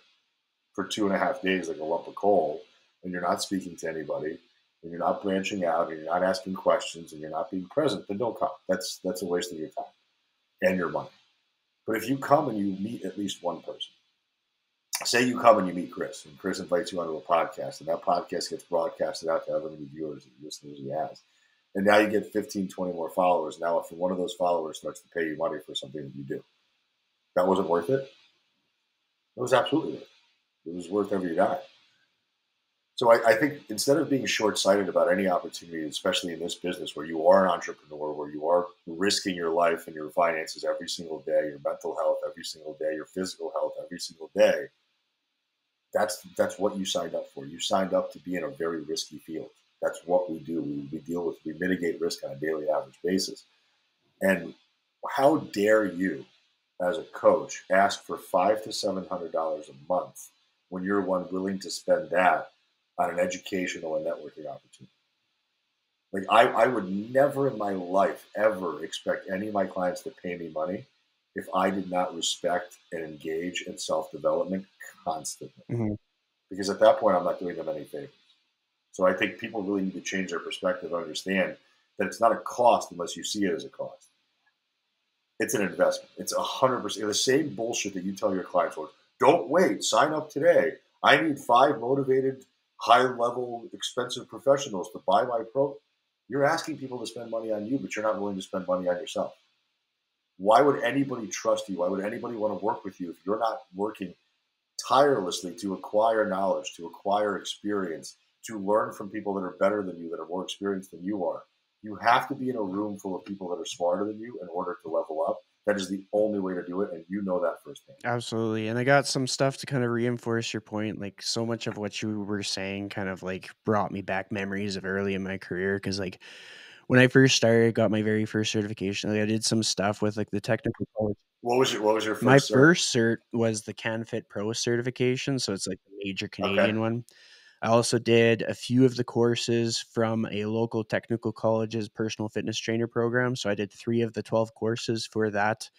for 2.5 days like a lump of coal, and you're not speaking to anybody, and you're not branching out, and you're not asking questions, and you're not being present, then don't come. That's a waste of your time and your money. But if you come and you meet at least one person, say you come and you meet Chris, and Chris invites you onto a podcast, and that podcast gets broadcasted out to however many viewers and listeners he has. And now you get 15, 20 more followers. Now, if one of those followers starts to pay you money for something that you do, that wasn't worth it? It was absolutely worth it. It was worth every dime. So I think instead of being short-sighted about any opportunity, especially in this business where you are an entrepreneur, where you are risking your life and your finances every single day, your mental health every single day, your physical health every single day, that's what you signed up for. You signed up to be in a very risky field. That's what we do. We mitigate risk on a daily average basis. And how dare you, as a coach, ask for $500 to $700 a month when you're one willing to spend that on an educational and networking opportunity? Like, I would never in my life ever expect any of my clients to pay me money if I did not respect and engage in self-development constantly. Mm-hmm. Because at that point, I'm not doing them any favors. So I think people really need to change their perspective and understand that it's not a cost unless you see it as a cost. It's an investment. It's 100%. The same bullshit that you tell your clients, don't wait, sign up today. I need 5 motivated, high-level, expensive professionals to buy my program. You're asking people to spend money on you, but you're not willing to spend money on yourself. Why would anybody trust you? Why would anybody want to work with you if you're not working tirelessly to acquire knowledge, to acquire experience, to learn from people that are better than you, that are more experienced than you are? You have to be in a room full of people that are smarter than you in order to level up. That is the only way to do it, and you know that firsthand. Absolutely. And I got some stuff to kind of reinforce your point. Like so much of what you were saying kind of like brought me back memories of early in my career. Cause like when I first started, got my very first certification, like I did some stuff with like the technical college. What was your My first cert? first cert was the CanFit Pro certification. So it's like a major Okay. Canadian one. I also did a few of the courses from a local technical college's personal fitness trainer program. So I did 3 of the 12 courses for that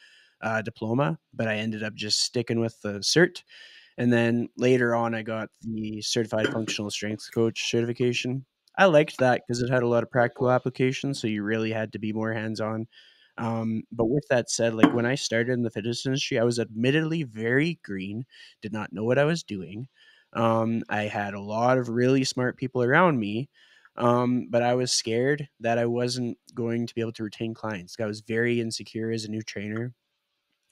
diploma, but I ended up just sticking with the cert. And then later on, I got the certified functional strength coach certification. I liked that because it had a lot of Very practical cool. applications. So you really had to be more hands on. But with that said, like when I started in the fitness industry, I was admittedly very green, did not know what I was doing. I had a lot of really smart people around me, but I was scared that I wasn't going to be able to retain clients. I was very insecure as a new trainer.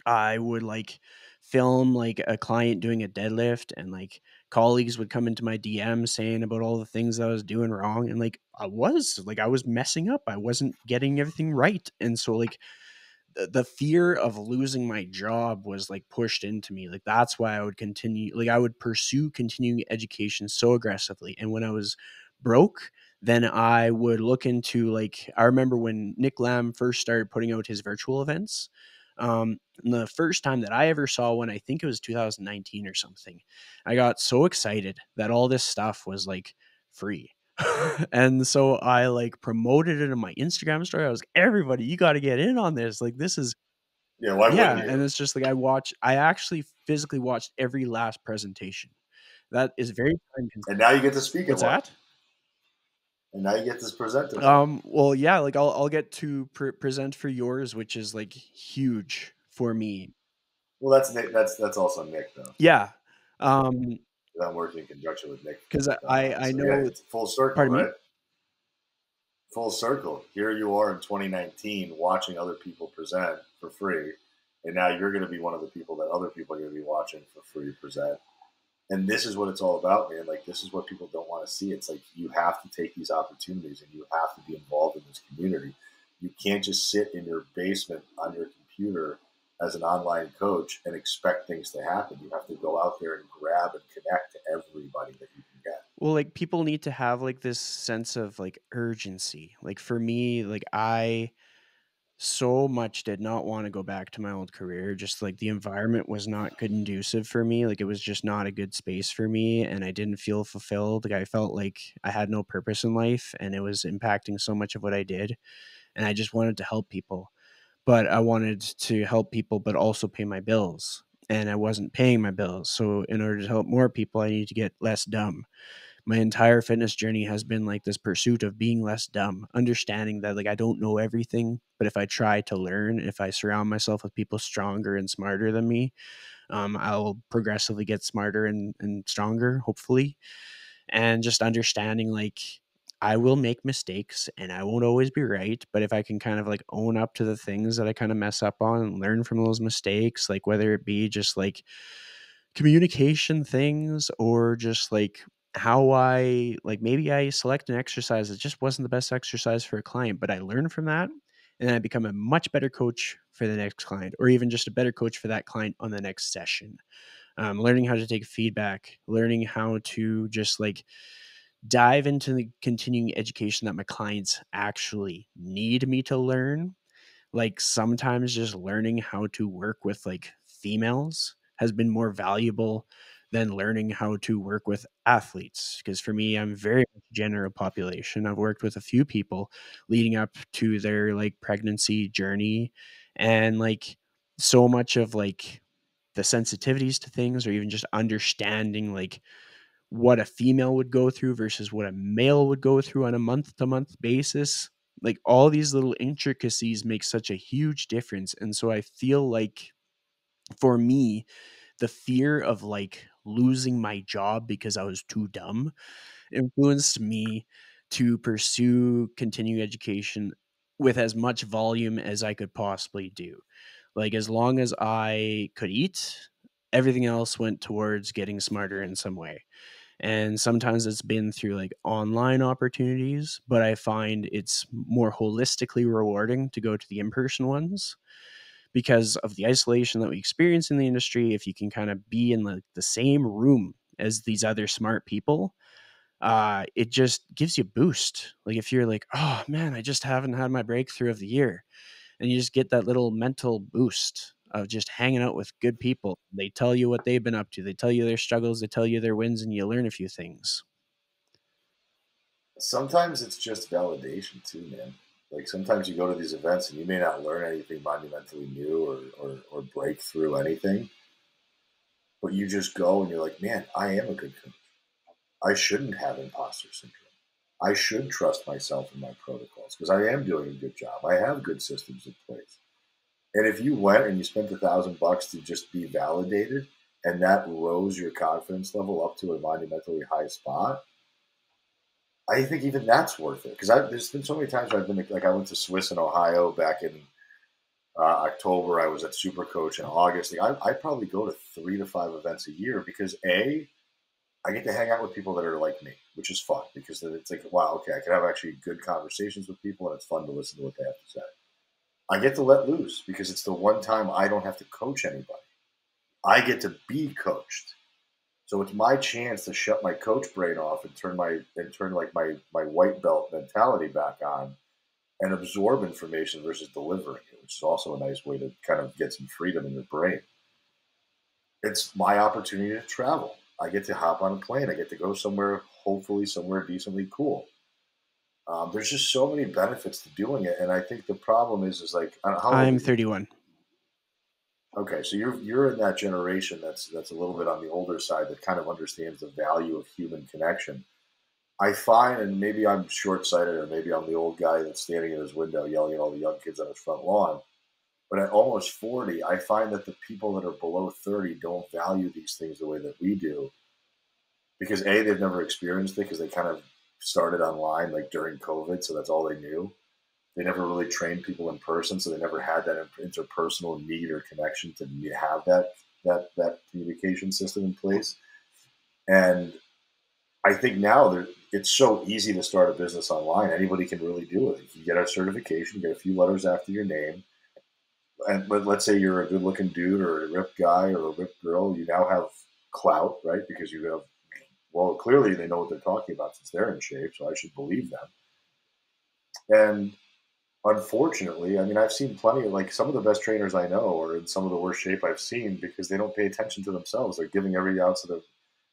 I would like film like a client doing a deadlift, and like colleagues would come into my DM saying about all the things that I was doing wrong, and like I was messing up. I wasn't getting everything right. And so like the fear of losing my job was like pushed into me. Like that's why I would continue, like I would pursue continuing education so aggressively. And when I was broke, then I would look into like I remember when Nick Lambe first started putting out his virtual events. And the first time that I ever saw one, I think it was 2019 or something. I got so excited that all this stuff was like free. And so I like promoted it in my Instagram story. I was like, everybody, you got to get in on this. Like, this is, Yeah, why wouldn't yeah. And you? it's just like, I actually physically watched every last presentation. That is very time And consuming. now you get to speak at What's one. that? And now you get to present at one. Well, yeah, like I'll get to present for yours, which is like huge for me. Well, that's Nick. That's also Nick though. Yeah. Um, I'm working in conjunction with Nick. cause I So yeah, know, it's full circle, pardon me. right? Full circle. Here you are in 2019 watching other people present for free, and now you're going to be one of the people that other people are going to be watching for free present. And this is what it's all about, man. Like this is what people don't want to see. It's like you have to take these opportunities and you have to be involved in this community. You can't just sit in your basement on your computer as an online coach and expect things to happen. You have to go out there and grab and connect to everybody that you can get. Well, like people need to have like this sense of like urgency. Like for me, like I so much did not want to go back to my old career. Just like the environment was not conducive for me. Like it was just not a good space for me. And I didn't feel fulfilled. Like I felt like I had no purpose in life and it was impacting so much of what I did. And I just wanted to help people. But I wanted to help people, but also pay my bills. And I wasn't paying my bills. So in order to help more people, I need to get less dumb. My entire fitness journey has been like this pursuit of being less dumb, understanding that like I don't know everything, but if I try to learn, if I surround myself with people stronger and smarter than me, I'll progressively get smarter and stronger, hopefully. And just understanding like I will make mistakes and I won't always be right, but if I can kind of like own up to the things that I kind of mess up on and learn from those mistakes, like whether it be just like communication things or just like how I like maybe I select an exercise that just wasn't the best exercise for a client, but I learn from that and then I become a much better coach for the next client or even just a better coach for that client on the next session. Learning how to take feedback, learning how to just like dive into the continuing education that my clients actually need me to learn. Like sometimes just learning how to work with like females has been more valuable than learning how to work with athletes. Because for me, I'm very much general population. I've worked with a few people leading up to their like pregnancy journey and like so much of like the sensitivities to things or even just understanding like what a female would go through versus what a male would go through on a month to month basis. Like all these little intricacies make such a huge difference. And so I feel like for me, the fear of like losing my job because I was too dumb influenced me to pursue continuing education with as much volume as I could possibly do. Like, as long as I could eat, everything else went towards getting smarter in some way. And sometimes it's been through like online opportunities, but I find it's more holistically rewarding to go to the in-person ones because of the isolation that we experience in the industry. If you can kind of be in the same room as these other smart people, it just gives you a boost. Like, if you're like, oh man, I just haven't had my breakthrough of the year, and you just get that little mental boost of just hanging out with good people. They tell you what they've been up to, they tell you their struggles, they tell you their wins, and you learn a few things. Sometimes it's just validation too, man. Like sometimes you go to these events and you may not learn anything monumentally new or break through anything, but you just go and you're like, man, I am a good coach. I shouldn't have imposter syndrome. I should trust myself and my protocols because I am doing a good job. I have good systems in place. And if you went and you spent $1,000 to just be validated and that rose your confidence level up to a monumentally high spot, I think even that's worth it. Because there's been so many times where I've been like, I went to Swiss and Ohio back in October. I was at Supercoach in August. Like, I probably go to 3 to 5 events a year because I get to hang out with people that are like me, which is fun because then it's like, wow, okay, I can have actually good conversations with people and it's fun to listen to what they have to say. I get to let loose because it's the one time I don't have to coach anybody. I get to be coached. So it's my chance to shut my coach brain off and turn like my white belt mentality back on and absorb information versus delivering it, which is also a nice way to kind of get some freedom in your brain. It's my opportunity to travel. I get to hop on a plane. I get to go somewhere, hopefully somewhere decently cool. There's just so many benefits to doing it, and I think the problem is like, how old are I'm you? 31. Okay, so you're in that generation that's a little bit on the older side that kind of understands the value of human connection. I find, and maybe I'm short sighted, or maybe I'm the old guy that's standing in his window yelling at all the young kids on his front lawn. But at almost 40, I find that the people that are below 30 don't value these things the way that we do because A, they've never experienced it because they kind of started online like during COVID, so that's all they knew. They never really trained people in person, so they never had that interpersonal need or connection to have that communication system in place. And I think now it's so easy to start a business online. Anybody can really do it. You get a certification, get a few letters after your name, and let's say you're a good-looking dude or a ripped guy or a ripped girl. You now have clout, right? Because you have, well, clearly they know what they're talking about since they're in shape, so I should believe them. And unfortunately, I mean, I've seen plenty of like some of the best trainers I know are in some of the worst shape I've seen because they don't pay attention to themselves. They're giving every ounce of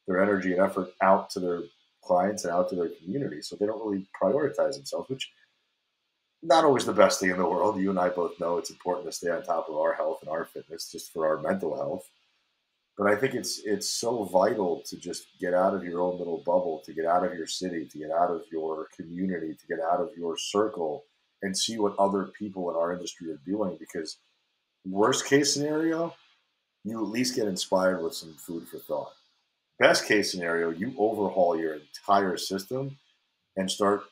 their energy and effort out to their clients and out to their community. So they don't really prioritize themselves, which not always the best thing in the world. You and I both know it's important to stay on top of our health and our fitness just for our mental health. But I think it's so vital to just get out of your own little bubble, to get out of your city, to get out of your community, to get out of your circle and see what other people in our industry are doing. Because worst case scenario, you at least get inspired with some food for thought. Best case scenario, you overhaul your entire system and start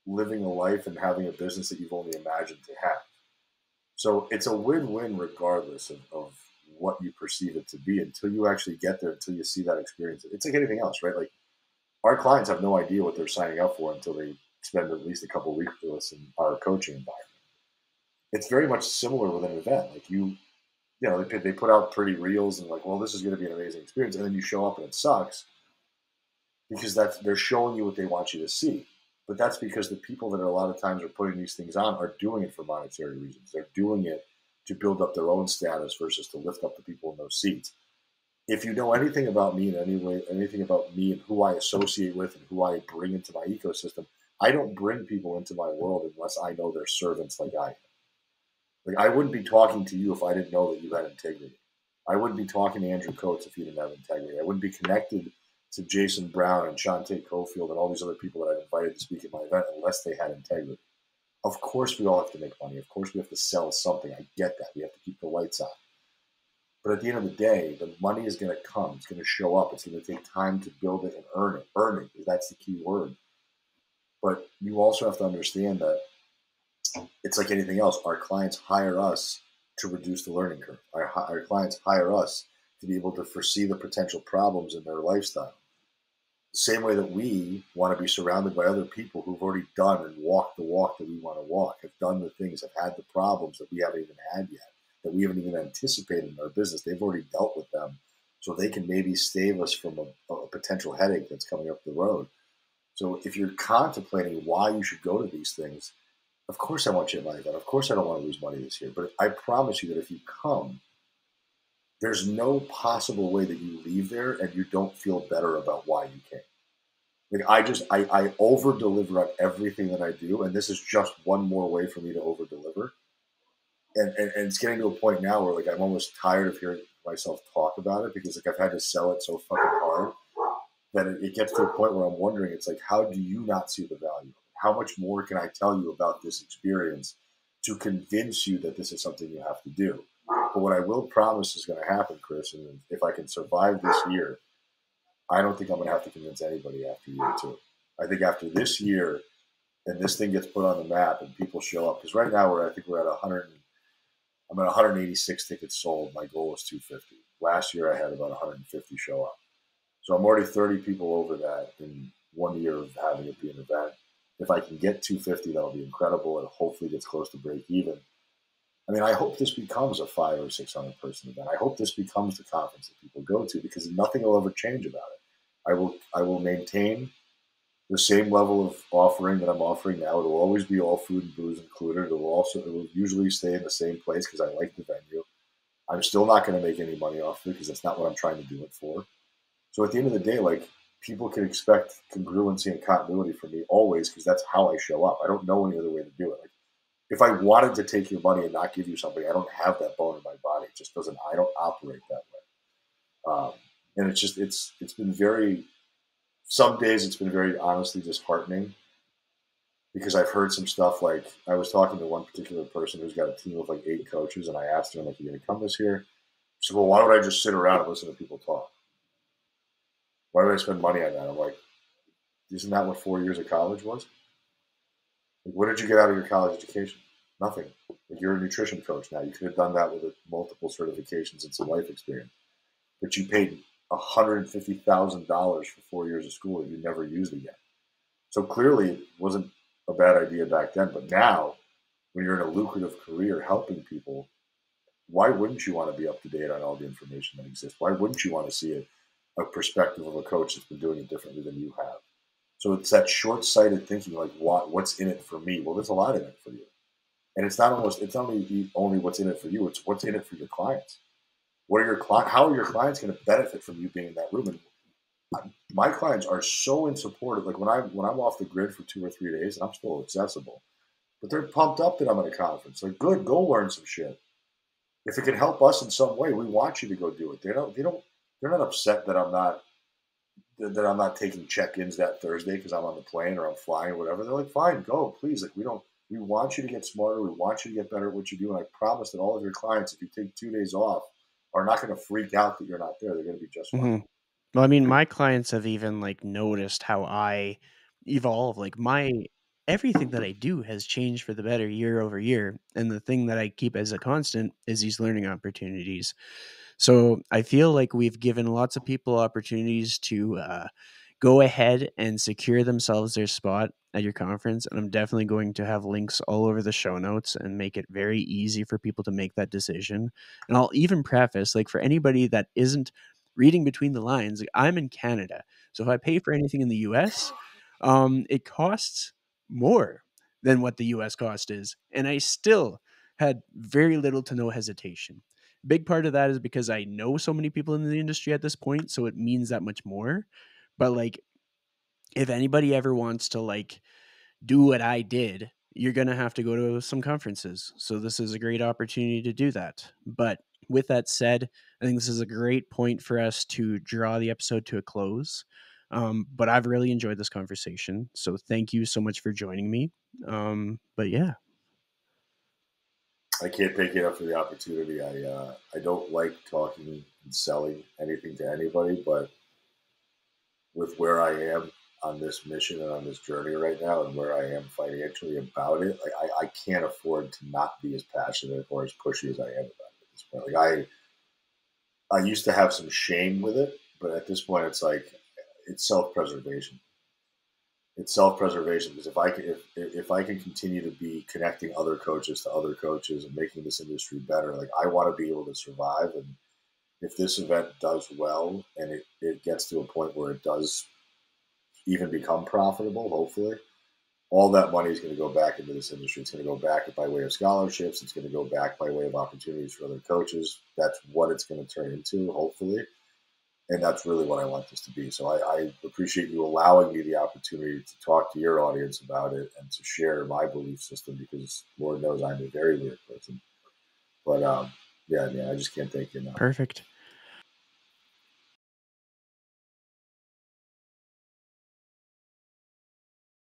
living a life and having a business that you've only imagined to have. So it's a win-win regardless of what you perceive it to be until you actually get there, until you see that experience. It's like anything else, right? Like our clients have no idea what they're signing up for until they spend at least a couple of weeks with us in our coaching environment. It's very much similar with an event. Like they put out pretty reels and like, well, this is going to be an amazing experience. And then you show up and it sucks because they're showing you what they want you to see. But that's because the people that a lot of times are putting these things on are doing it for monetary reasons. They're doing it to build up their own status versus to lift up the people in those seats. If you know anything about me in any way, anything about me and who I associate with and who I bring into my ecosystem, I don't bring people into my world unless I know they're servants like I am. Like I wouldn't be talking to you if I didn't know that you had integrity. I wouldn't be talking to Andrew Coates if he didn't have integrity. I wouldn't be connected to Jason Brown and Shantae Cofield and all these other people that I invited to speak at my event unless they had integrity. Of course, we all have to make money. Of course, we have to sell something. I get that. We have to keep the lights on. But at the end of the day, the money is going to come. It's going to show up. It's going to take time to build it and earn it. Earning, that's the key word. But you also have to understand that it's like anything else. Our clients hire us to reduce the learning curve. Our clients hire us to be able to foresee the potential problems in their lifestyle. Same way that we want to be surrounded by other people who've already done and walked the walk that we want to walk, have done the things, have had the problems that we haven't even had yet, that we haven't even anticipated in our business. They've already dealt with them, so they can maybe save us from a potential headache that's coming up the road. So if you're contemplating why you should go to these things, of course I want you at my event. Of course I don't want to lose money this year. But I promise you that if you come, there's no possible way that you leave there and you don't feel better about why you came. Like I over deliver on everything that I do, and this is just one more way for me to over deliver. And it's getting to a point now where like I'm almost tired of hearing myself talk about it because like I've had to sell it so fucking hard that it gets to a point where I'm wondering, it's like, how do you not see the value? How much more can I tell you about this experience to convince you that this is something you have to do? But what I will promise is going to happen, Chris, and if I can survive this year, I don't think I'm going to have to convince anybody after year two. I think after this year, and this thing gets put on the map and people show up, because right now I think we're at 100. I'm at 186 tickets sold. My goal was 250. Last year I had about 150 show up. So I'm already 30 people over that in 1 year of having it be an event. If I can get 250, that'll be incredible. And hopefully gets close to break even. I mean, I hope this becomes a 500 or 600 person event. I hope this becomes the conference that people go to because nothing will ever change about it. I will maintain the same level of offering that I'm offering now. It will always be all food and booze included. It will usually stay in the same place because I like the venue. I'm still not going to make any money off of it because that's not what I'm trying to do it for. So at the end of the day, like people can expect congruency and continuity from me always because that's how I show up. I don't know any other way to do it. Like if I wanted to take your money and not give you something, I don't have that bone in my body. It just doesn't. I don't operate that way. And it's been very. Some days it's been very honestly disheartening because I've heard some stuff like I was talking to one particular person who's got a team of like 8 coaches, and I asked him like, "You going to come this year?" He said, "Well, why would I just sit around and listen to people talk? Why would I spend money on that?" I'm like, "Isn't that what 4 years of college was? Like, what did you get out of your college education? Nothing. Like, you're a nutrition coach now. You could have done that with multiple certifications and some life experience, but you paid $150,000 for 4 years of school that you never used again. So clearly, it wasn't a bad idea back then. But now, when you're in a lucrative career helping people, why wouldn't you want to be up to date on all the information that exists? Why wouldn't you want to see a perspective of a coach that's been doing it differently than you have? So it's that short-sighted thinking, like what's in it for me? Well, there's a lot in it for you, and it's not only what's in it for you. It's what's in it for your clients. What are How are your clients going to benefit from you being in that room? And my clients are so in support of, like when I'm off the grid for 2 or 3 days, and I'm still accessible, but they're pumped up that I'm at a conference. Like, good, go learn some shit. If it can help us in some way, we want you to go do it. They're not upset that I'm not taking check-ins that Thursday because I'm on the plane or I'm flying or whatever. They're like, fine, go, please. Like, we want you to get smarter. We want you to get better at what you do. And I promise that all of your clients, if you take 2 days off, are not going to freak out that you're not there. They're going to be just fine. Mhm. Well, I mean, my clients have even, like, noticed how I evolve, like, my everything that I do has changed for the better year over year, and the thing that I keep as a constant is these learning opportunities. So, I feel like we've given lots of people opportunities to, go ahead and secure themselves their spot at your conference, and I'm definitely going to have links all over the show notes and make it very easy for people to make that decision, and I'll even preface, like, for anybody that isn't reading between the lines, like, I'm in Canada, so if I pay for anything in the US, it costs more than what the US cost is, and I still had very little to no hesitation. Big part of that is because I know so many people in the industry at this point, so it means that much more. But like, if anybody ever wants to like do what I did, you're gonna have to go to some conferences. So this is a great opportunity to do that. But with that said, I think this is a great point for us to draw the episode to a close. But I've really enjoyed this conversation. So thank you so much for joining me. But yeah. I can't thank you enough for the opportunity. I don't like talking and selling anything to anybody, but with where I am, on this mission and on this journey right now and where I am financially about it, like I can't afford to not be as passionate or as pushy as I am about it at this point. Like I used to have some shame with it, but at this point it's like it's self-preservation. It's self-preservation because if I can continue to be connecting other coaches to other coaches and making this industry better, like I want to be able to survive. And if this event does well and it gets to a point where it does even become profitable, hopefully, all that money is going to go back into this industry. It's going to go back by way of scholarships. It's going to go back by way of opportunities for other coaches. That's what it's going to turn into, hopefully. And that's really what I want this to be. So I appreciate you allowing me the opportunity to talk to your audience about it and to share my belief system because Lord knows I'm a very weird person. But yeah, I just can't thank you enough. Perfect.